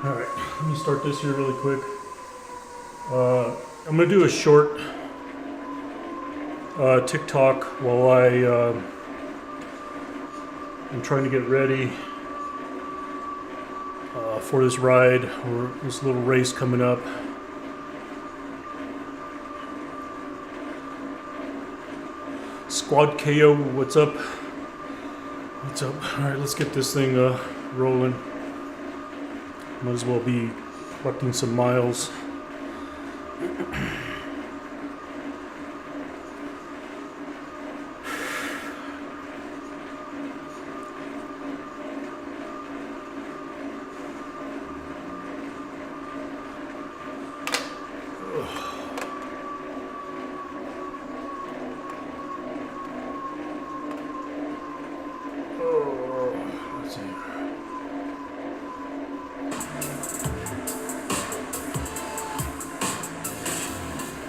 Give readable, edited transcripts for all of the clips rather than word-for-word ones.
Alright, let me start this here really quick. I'm going to do a short TikTok while I'm trying to get ready for this ride or this little race coming up. Squad KO, what's up? What's up? Alright, let's get this thing rolling. Might as well be collecting some miles.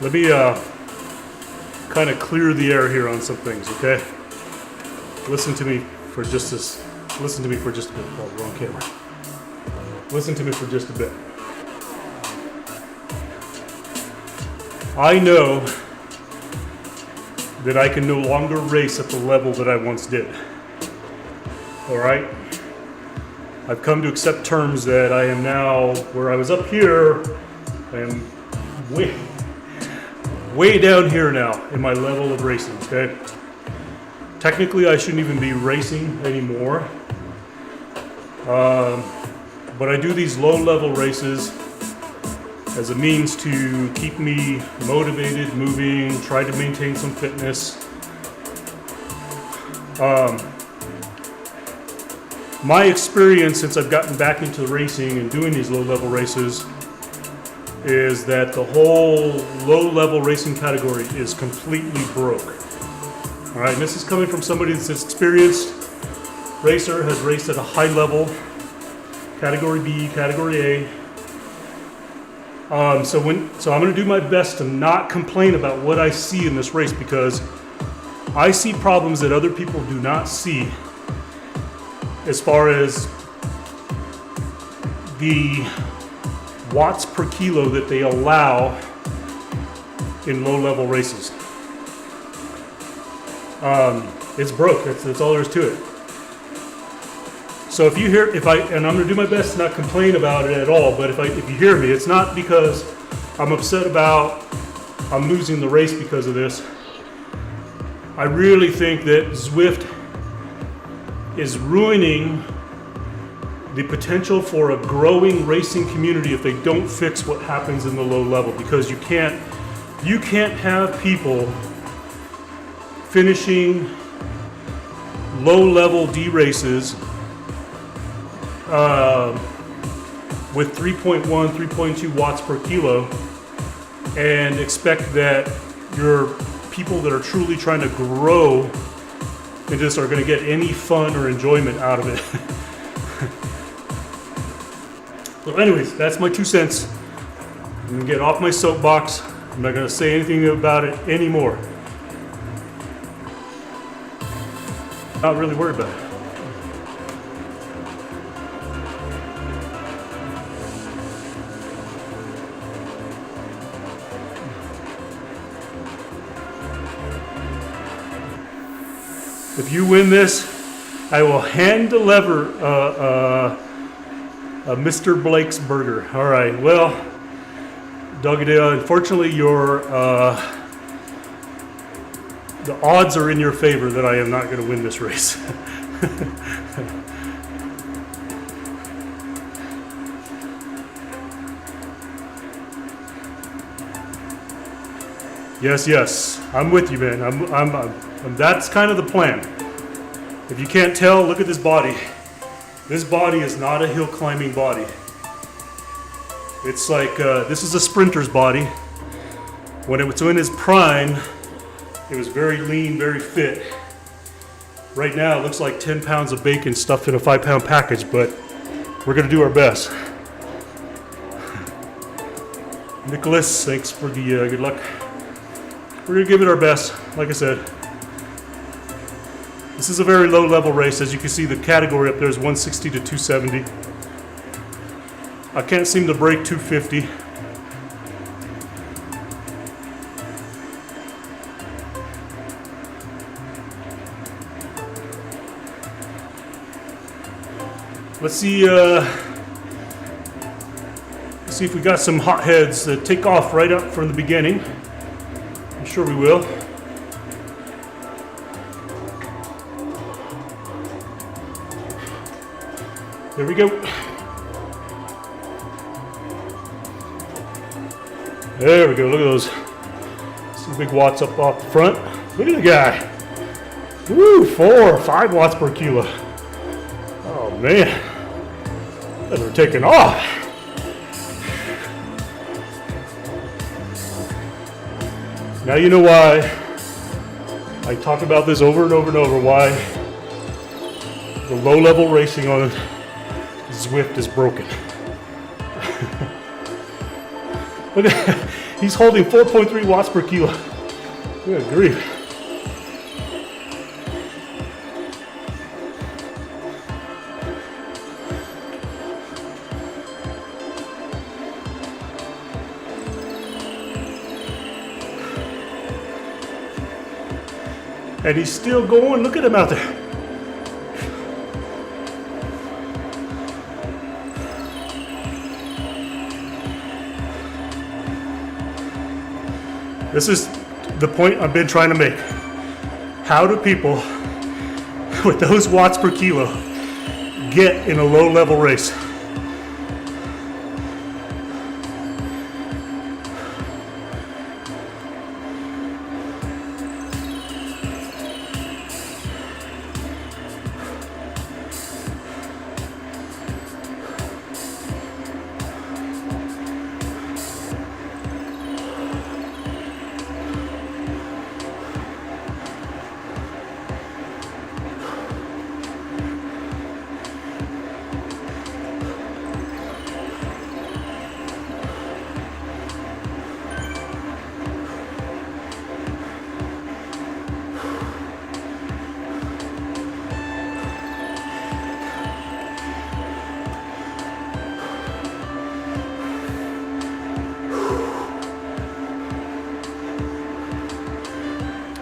Let me kind of clear the air here on some things, okay? Listen to me for just a bit. Oh, wrong camera. Listen to me for just a bit. I know that I can no longer race at the level that I once did. All right? I've come to accept terms that I am now, where I was up here, I am way down here now in my level of racing, okay? Technically, I shouldn't even be racing anymore. But I do these low-level races as a means to keep me motivated, moving, try to maintain some fitness. My experience since I've gotten back into racing and doing these low-level races is that the whole low-level racing category is completely broke. All right, and this is coming from somebody that's an experienced racer, has raced at a high level, category B, category A. So I'm going to do my best to not complain about what I see in this race, because I see problems that other people do not see as far as the watts per kilo that they allow in low-level races. It's broke. That's all there is to it. So if you hear, and I'm going to do my best to not complain about it at all, but if you hear me, it's not because I'm upset about I'm losing the race because of this. I really think that Zwift is ruining the potential for a growing racing community if they don't fix what happens in the low level, because you can't have people finishing low level D races with 3.1, 3.2 watts per kilo and expect that your people that are truly trying to grow into this are going to get any fun or enjoyment out of it. So anyways, that's my 2 cents. I'm going to get off my soapbox. I'm not going to say anything about it anymore. Not really worried about it. If you win this, I will hand deliver Mr. Blake's burger. All right. Well, Doggadale, unfortunately, the odds are in your favor that I am not going to win this race. Yes, I'm with you, man. I'm that's kind of the plan. If you can't tell, look at this body. This body is not a hill climbing body. It's like, this is a sprinter's body. When it was in its prime, it was very lean, very fit. Right now, it looks like 10 pounds of bacon stuffed in a 5-pound package, but we're gonna do our best. Nicholas, thanks for the good luck. We're gonna give it our best, like I said. This is a very low level race. As you can see, the category up there is 160 to 270. I can't seem to break 250. Let's see if we got some hot heads that take off right up from the beginning. I'm sure we will. There we go. There we go. Look at those. Some big watts up off the front. Look at the guy. Woo, 4 or 5 watts per kilo. Oh man. They're taking off. Now you know why I talk about this over and over and over, why the low-level racing on Zwift is broken. Look at, he's holding 4.3 watts per kilo. Good grief. And he's still going. Look at him out there. This is the point I've been trying to make. How do people with those watts per kilo get in a low-level race?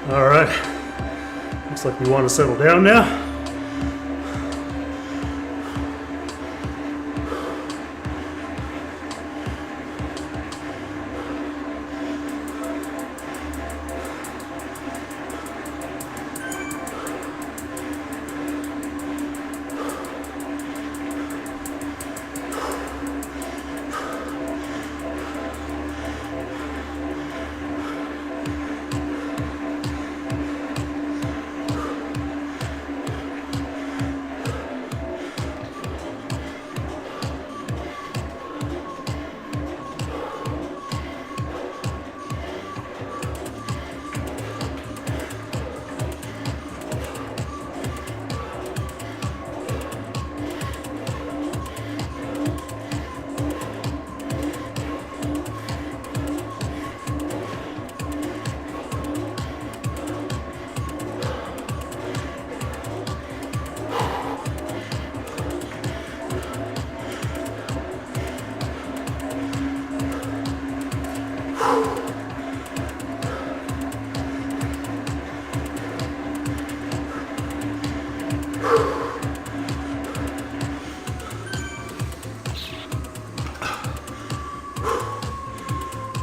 All right, looks like we want to settle down now.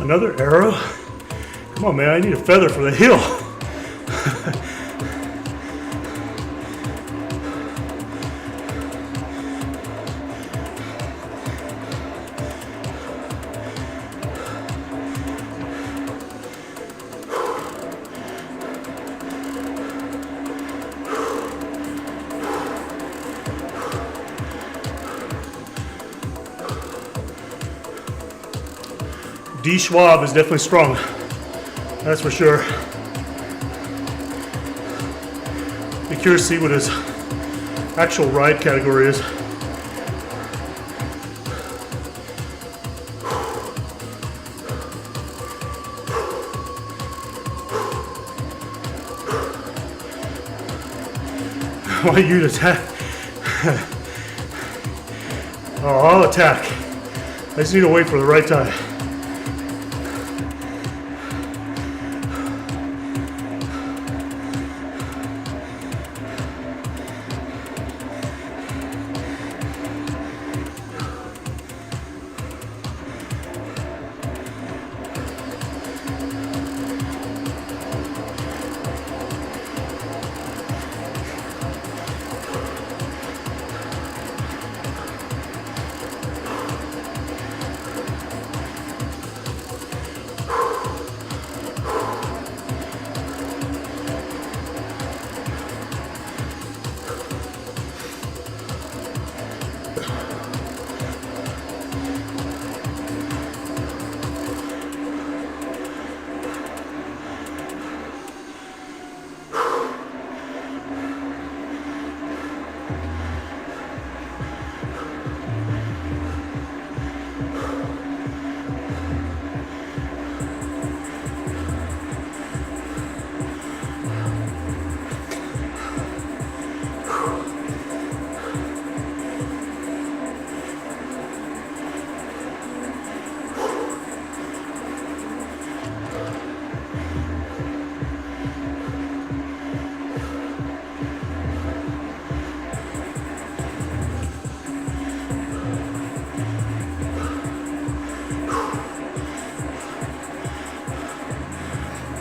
Another arrow? Come on, man, I need a feather for the hill. D. Schwab is definitely strong, that's for sure. Be curious to see what his actual ride category is. Why you attack? Oh, I'll attack. I just need to wait for the right time.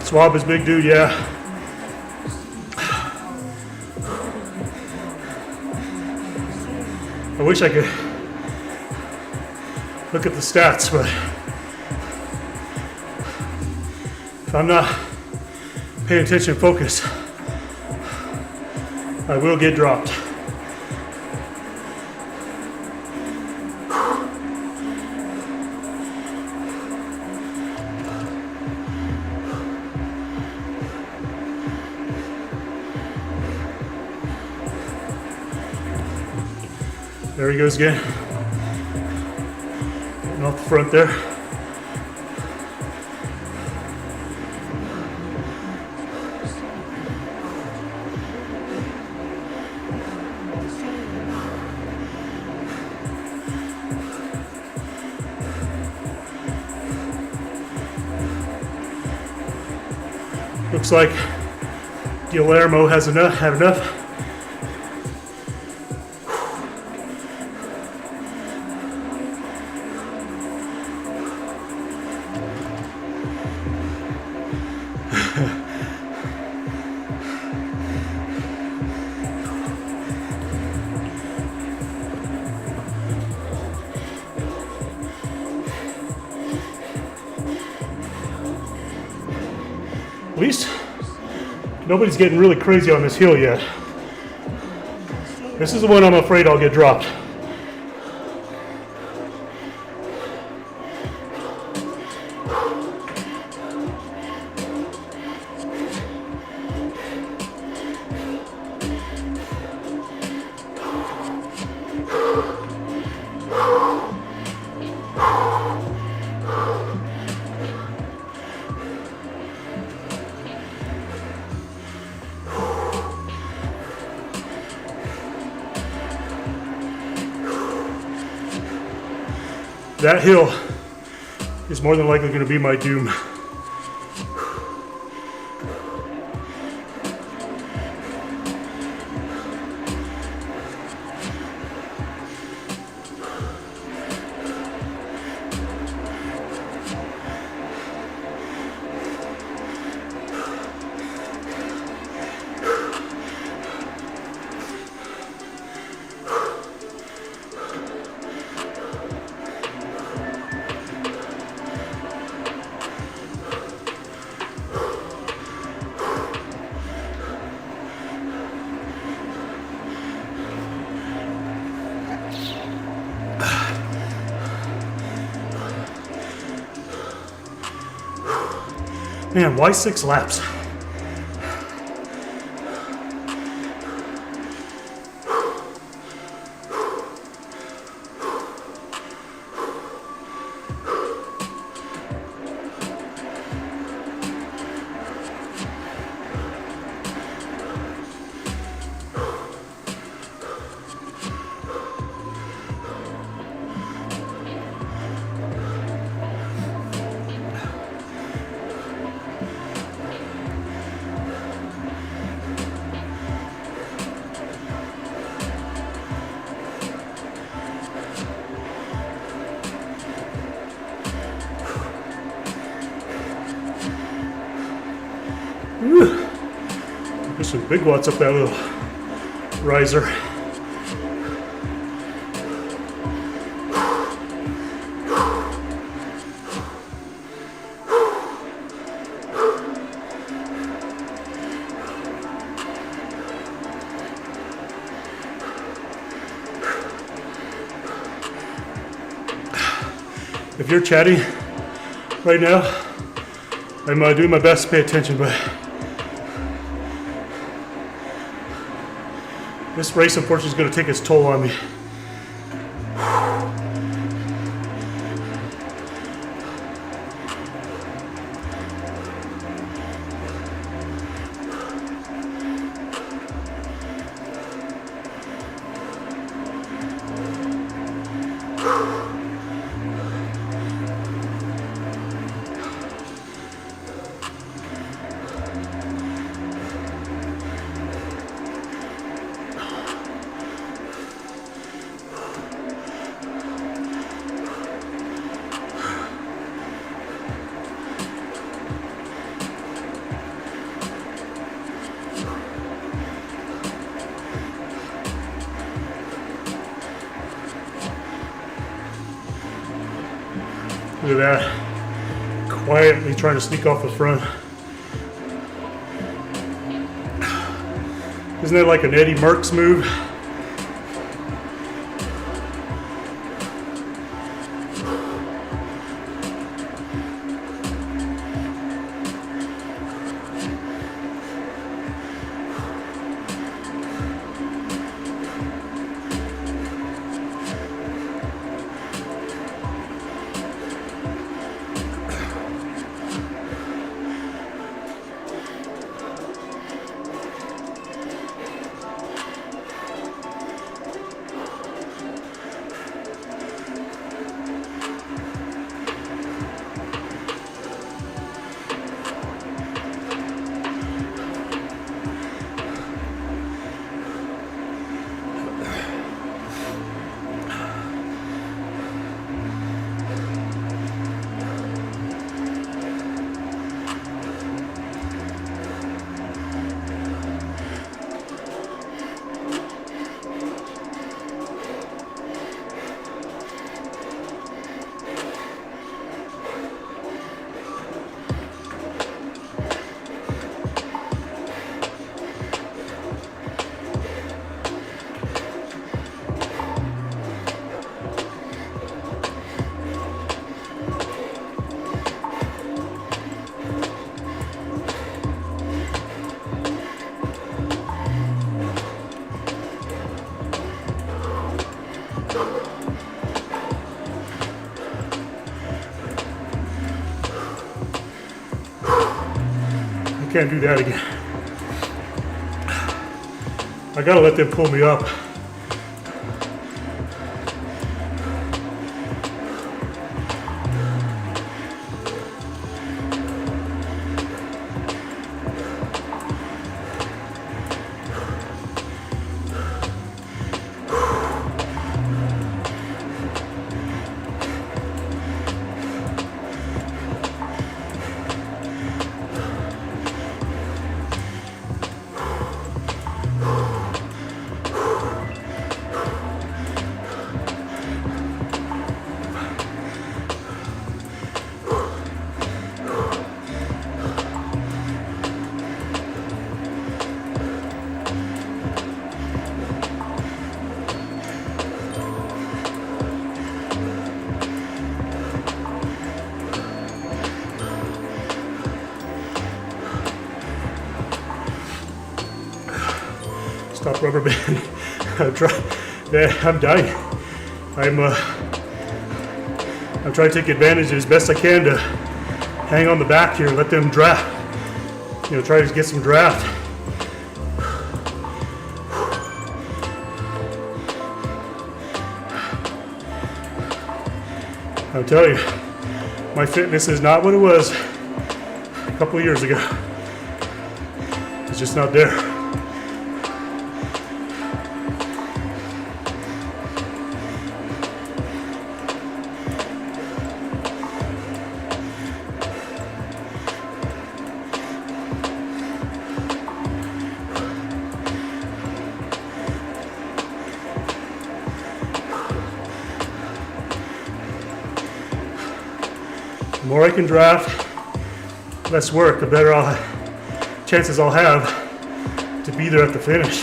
Swab is big dude, yeah. I wish I could look at the stats, but if I'm not paying attention and focus, I will get dropped. There he goes again. Getting off the front there. Looks like Guillermo had enough. At least nobody's getting really crazy on this hill yet. This is the one I'm afraid I'll get dropped. That hill is more than likely going to be my doom. Man, why 6 laps? some big watts up that little riser. If you're chatting right now, I'm doing my best to pay attention, but this race unfortunately is going to take its toll on me. Look at that, quietly trying to sneak off the front. Isn't that like an Eddie Merckx move? I can't do that again. I gotta let them pull me up. Stop rubber band. I'm dying. I'm trying to take advantage as best I can to hang on the back here, let them draft. Try to get some draft. I'll tell you, my fitness is not what it was a couple of years ago. It's just not there. The more I can draft, less work, the better chances I'll have to be there at the finish.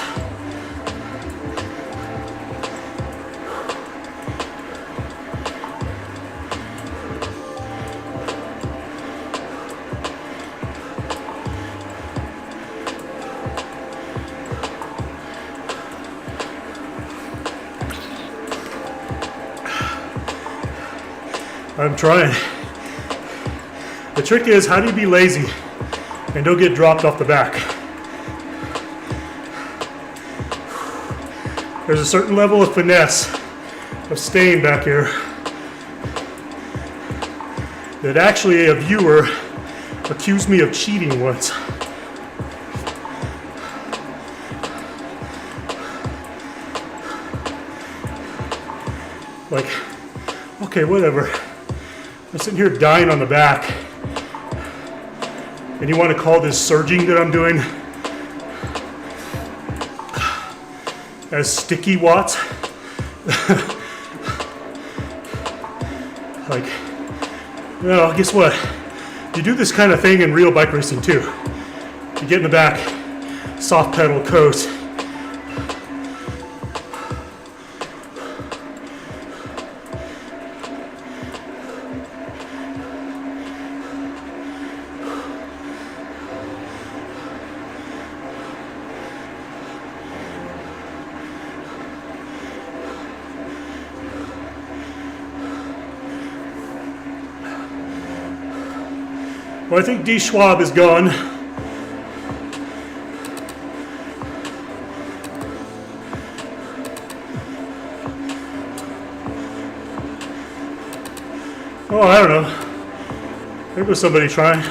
I'm trying. The trick is, how do you be lazy and don't get dropped off the back? There's a certain level of finesse of staying back here that actually a viewer accused me of cheating once. Like, okay, whatever. I'm sitting here dying on the back, and you want to call this surging that I'm doing as sticky watts? Like, well, guess what? You do this kind of thing in real bike racing too. You get in the back, soft pedal, coast. Well, I think D. Schwab is gone. Oh, I don't know. There was somebody trying.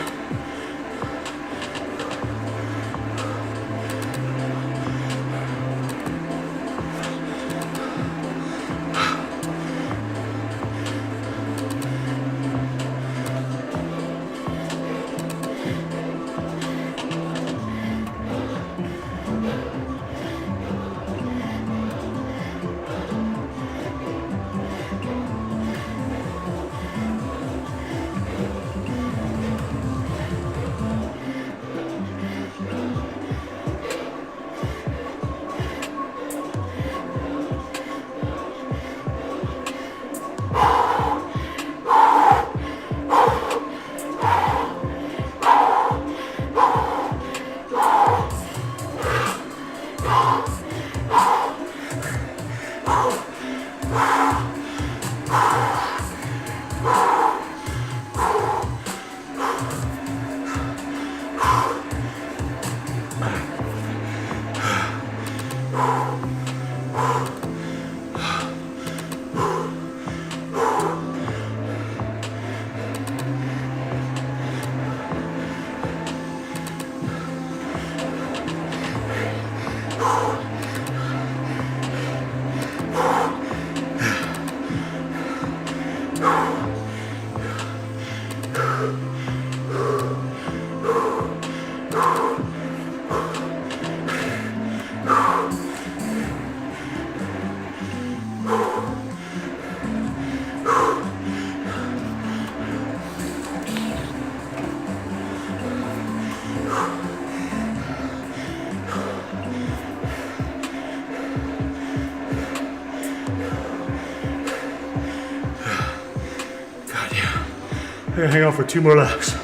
I'm gonna hang on for 2 more laps.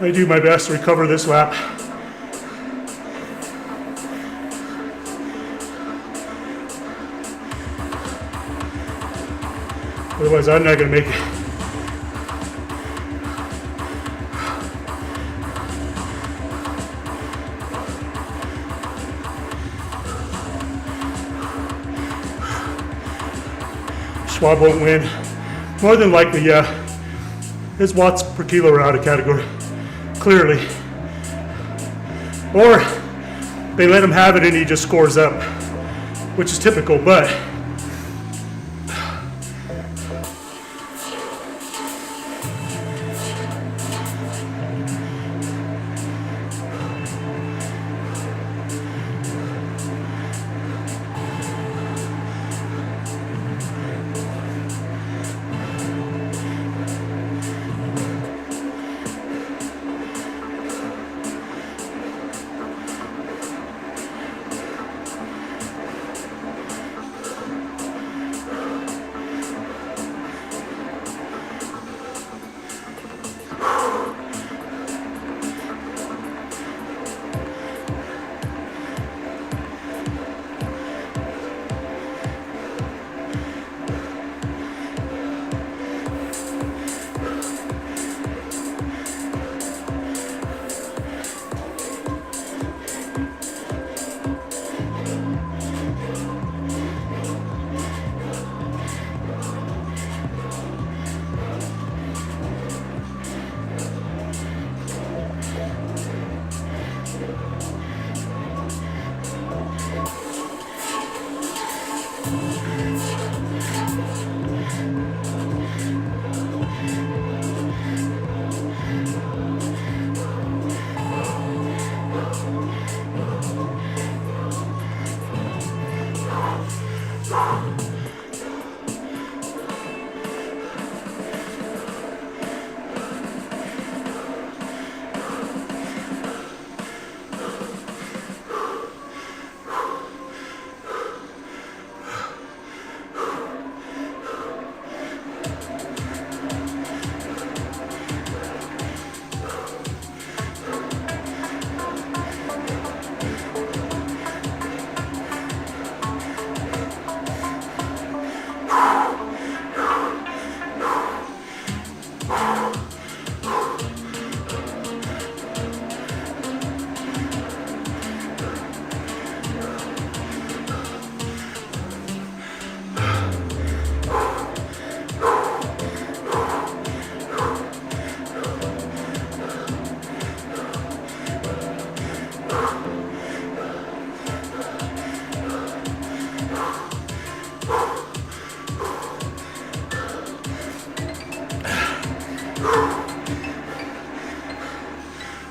I do my best to recover this lap. Otherwise, I'm not going to make it. Schwab won't win. More than likely, yeah. His watts per kilo are out of category, clearly. Or they let him have it and he just scores up, which is typical, but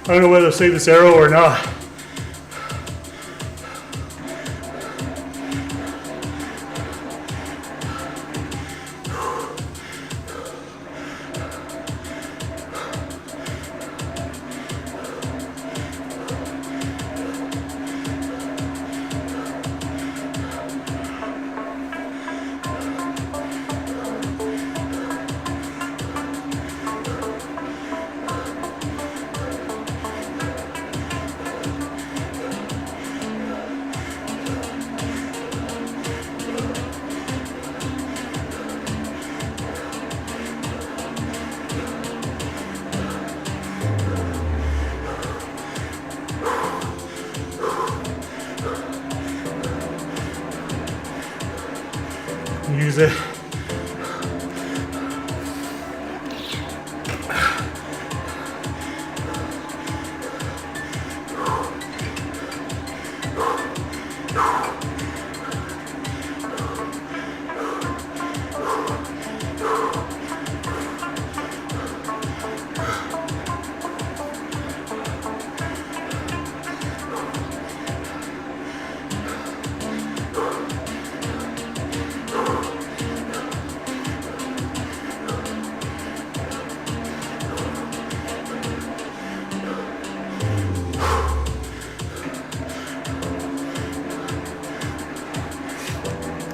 I don't know whether to save this arrow or not. Use it.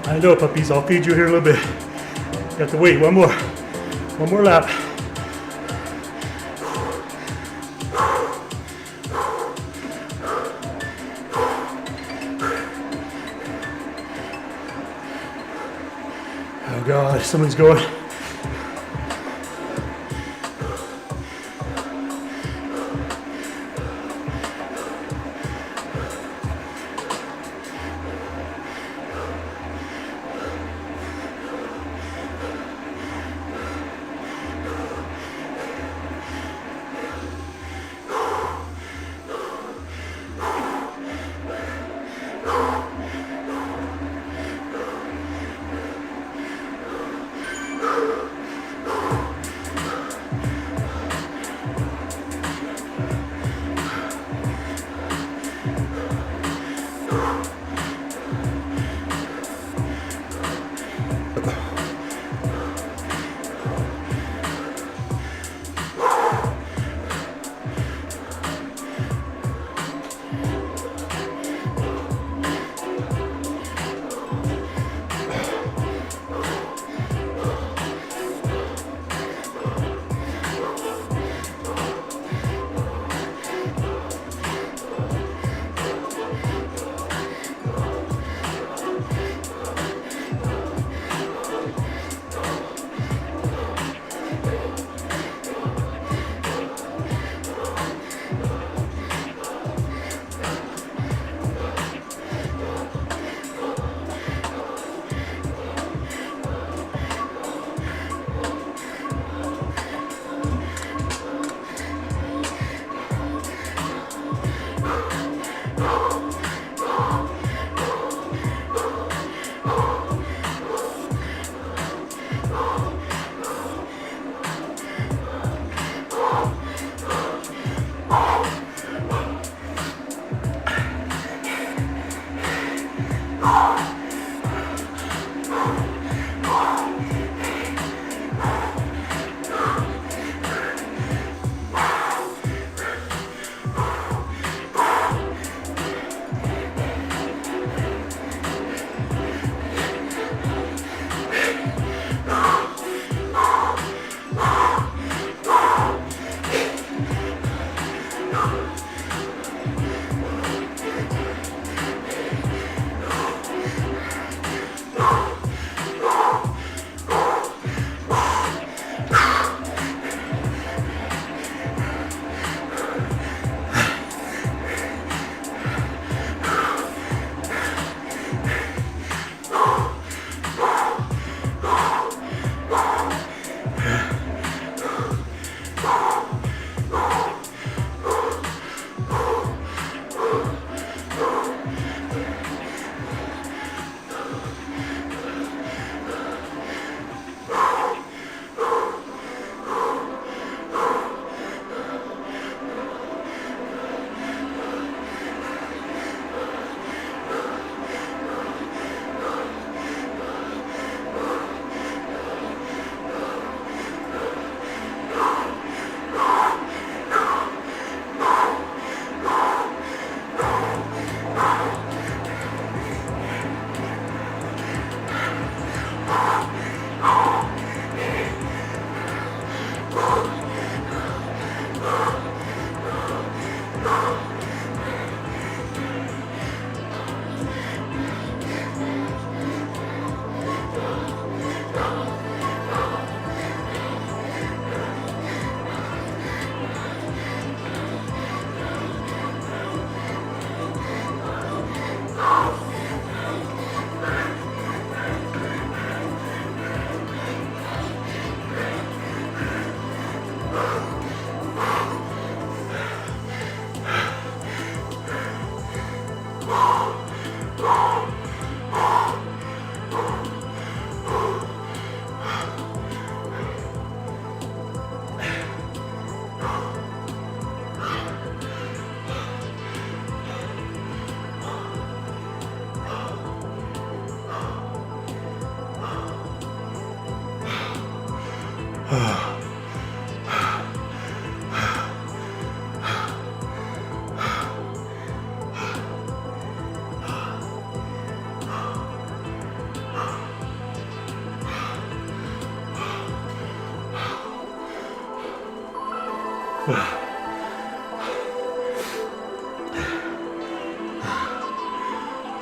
I know, puppies, I'll feed you here in a little bit. You have to wait one more lap. God, somebody's going.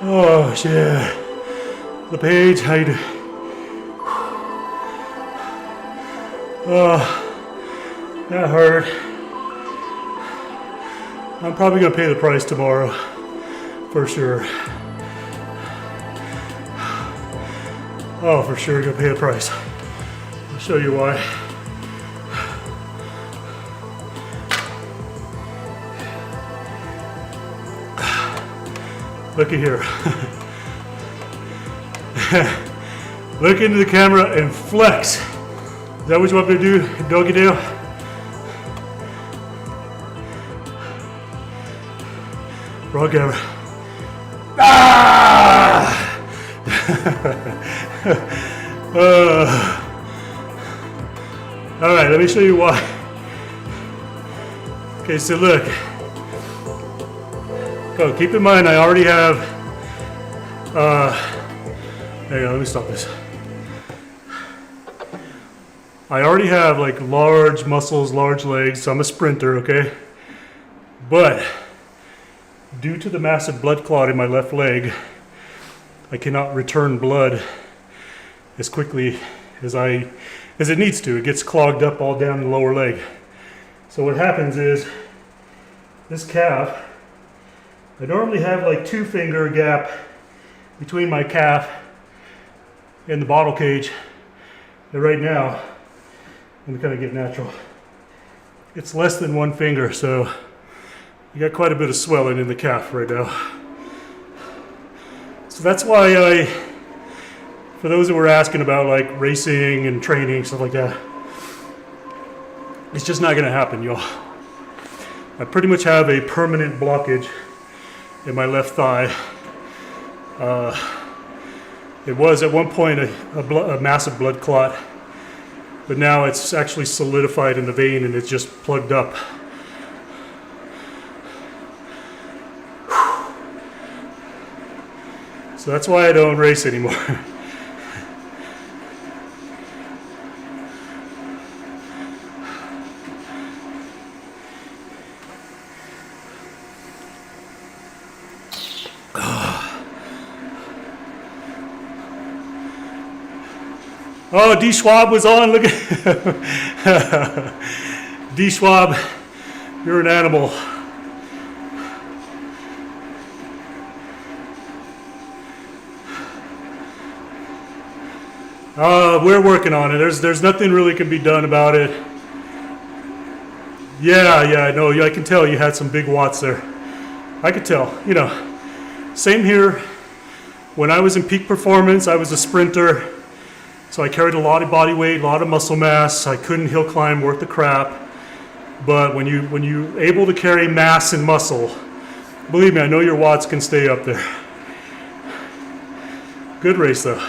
Oh shit. LePage, how you doing? That hurt. I'm probably gonna pay the price tomorrow, for sure. Oh, for sure, gonna pay the price. I'll show you why. Look at here. Look into the camera and flex. Is that what you want me to do, doggy dale? Wrong camera. Ah! All right, let me show you why. Okay, so look. Oh, keep in mind, I already have, hang on, let me stop this. I already have like large muscles, large legs, so I'm a sprinter, okay? But due to the massive blood clot in my left leg, I cannot return blood as quickly as it needs to. It gets clogged up all down the lower leg. So what happens is, this calf, I normally have like 2 finger gap between my calf and the bottle cage. And right now, let me kind of get natural. It's less than 1 finger, so you got quite a bit of swelling in the calf right now. So that's why for those that were asking about like racing and training, stuff like that, it's just not gonna happen, y'all. I pretty much have a permanent blockage in my left thigh. It was at one point a massive blood clot, but now it's actually solidified in the vein and it's just plugged up. So that's why I don't race anymore. Oh, D. Schwab was on. Look at D. Schwab, you're an animal. We're working on it. There's nothing really can be done about it. Yeah, I know. I can tell you had some big watts there. I could tell. You know, same here. When I was in peak performance, I was a sprinter. So I carried a lot of body weight, a lot of muscle mass. I couldn't hill climb worth the crap. But when you're able to carry mass and muscle, believe me, I know your watts can stay up there. Good race though.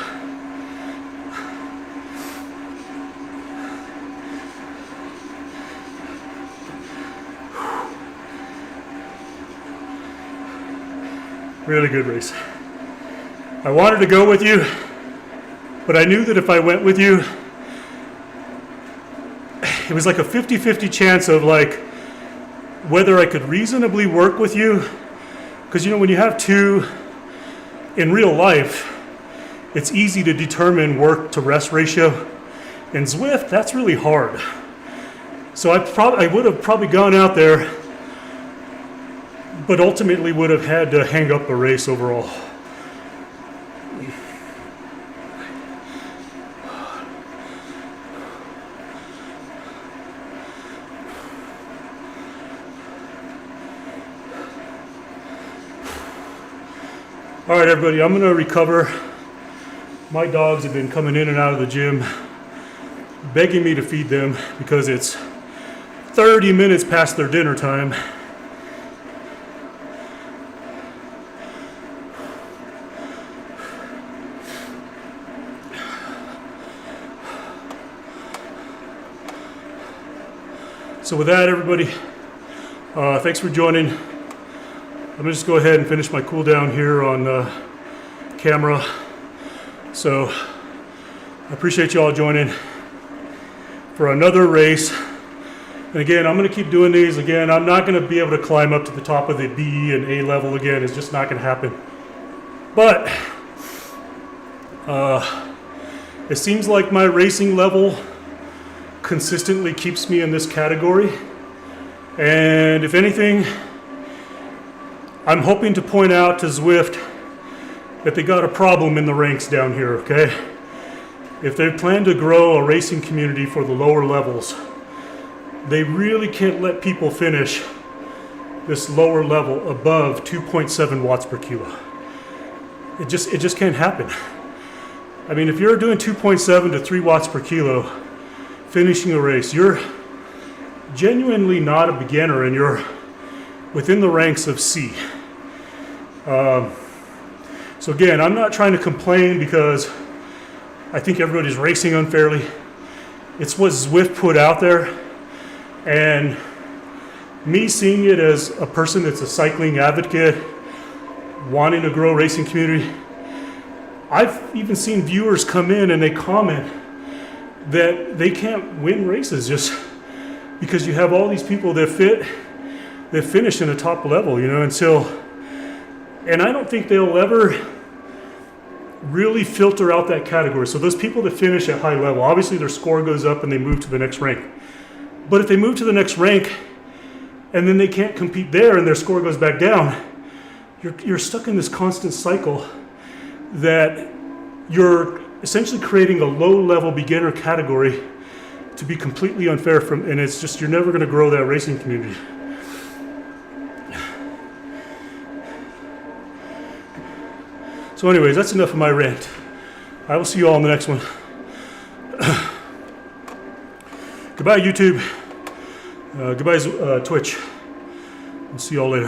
Really good race. I wanted to go with you, but I knew that if I went with you, it was like a 50-50 chance of like whether I could reasonably work with you. Because you know, when you have two in real life, it's easy to determine work to rest ratio. In Zwift, that's really hard. So I would have probably gone out there, but ultimately would have had to hang up a race overall. All right, everybody, I'm gonna recover. My dogs have been coming in and out of the gym, begging me to feed them because it's 30 minutes past their dinner time. So with that, everybody, thanks for joining. I'm gonna just go ahead and finish my cool down here on camera. So I appreciate you all joining for another race. And again, I'm gonna keep doing these. Again, I'm not gonna be able to climb up to the top of the B and A level again. It's just not gonna happen. But it seems like my racing level consistently keeps me in this category. And if anything, I'm hoping to point out to Zwift that they got a problem in the ranks down here, okay? If they plan to grow a racing community for the lower levels, they really can't let people finish this lower level above 2.7 watts per kilo. It just can't happen. I mean, if you're doing 2.7 to 3 watts per kilo, finishing a race, you're genuinely not a beginner and you're within the ranks of C. So again, I'm not trying to complain because I think everybody's racing unfairly. It's what Zwift put out there, and me seeing it as a person that's a cycling advocate, wanting to grow racing community, I've even seen viewers come in and they comment that they can't win races just because you have all these people that finish in a top level, you know, and I don't think they'll ever really filter out that category. So those people that finish at high level, obviously their score goes up and they move to the next rank. But if they move to the next rank and then they can't compete there and their score goes back down, you're stuck in this constant cycle that you're essentially creating a low-level beginner category to be completely unfair and it's just, you're never going to grow that racing community. So anyways, that's enough of my rant. I will see you all in the next one. Goodbye, YouTube. Goodbye, Twitch. I'll see you all later.